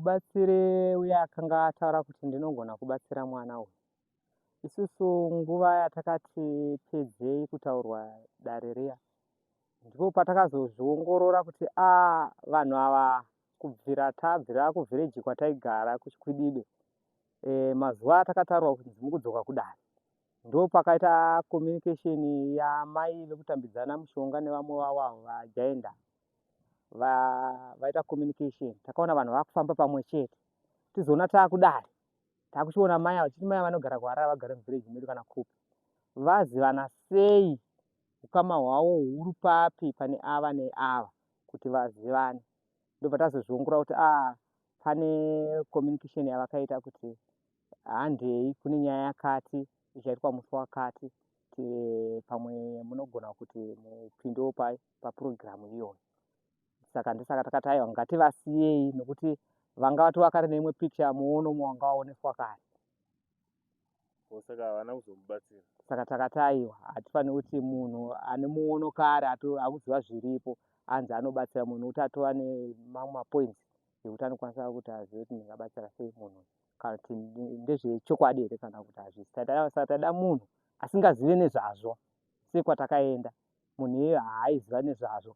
mubatsire uya akanga ataura kuti ndinogona kubatsira mwana uyu. Isusu nguva yatakati pedzei kutaurwa dare riya, ndipo patakazozviongorora kuti vanhu ava kubvira tabvira kuvhireji kwataigara kuChikwidibe, mazuva atakataurwa kuti ndimukudzoka kudare, ndo pakaita communication yamai vekutambidzana mushonga nevamwe vavo vajaenda vaita communication. Takaona vanhu vakufamba pamwe chete, tizoona taakudare takuchiona mai vachiti mai vanogara kuHarare vagara muvhireji medu kana kupi, vazivana sei, ukama hwavo huri papi pane ava neava kuti vazivane. Ndobva tazozviongorora kuti pane communication yavakaita kuti handei kune nyaya yakati ichaitwa musi wakati, pamwe munogona kuti mupindewo papurogiramu iyoyo. Saka ndosaka takati aiwa ngativasiyei, nokuti vanga vatovakare neimwe pikicha muono wanga waoneswa kare. Saka havana kuzomubatsira. Saka takati aiwa hatifaniri kuti munhu ane muono kare akuziva zviripo anzi anobatsira munhu kuti atova nemamwe mapoints ekuti anokwanisa kuti azive kuti ndingabatsira sei munhu kana kuti ndezvechokwadi here kana kuti hazvisi. Saka taida munhu asingazive nezvazvo sekwatakaenda, munhu iye haaiziva nezvazvo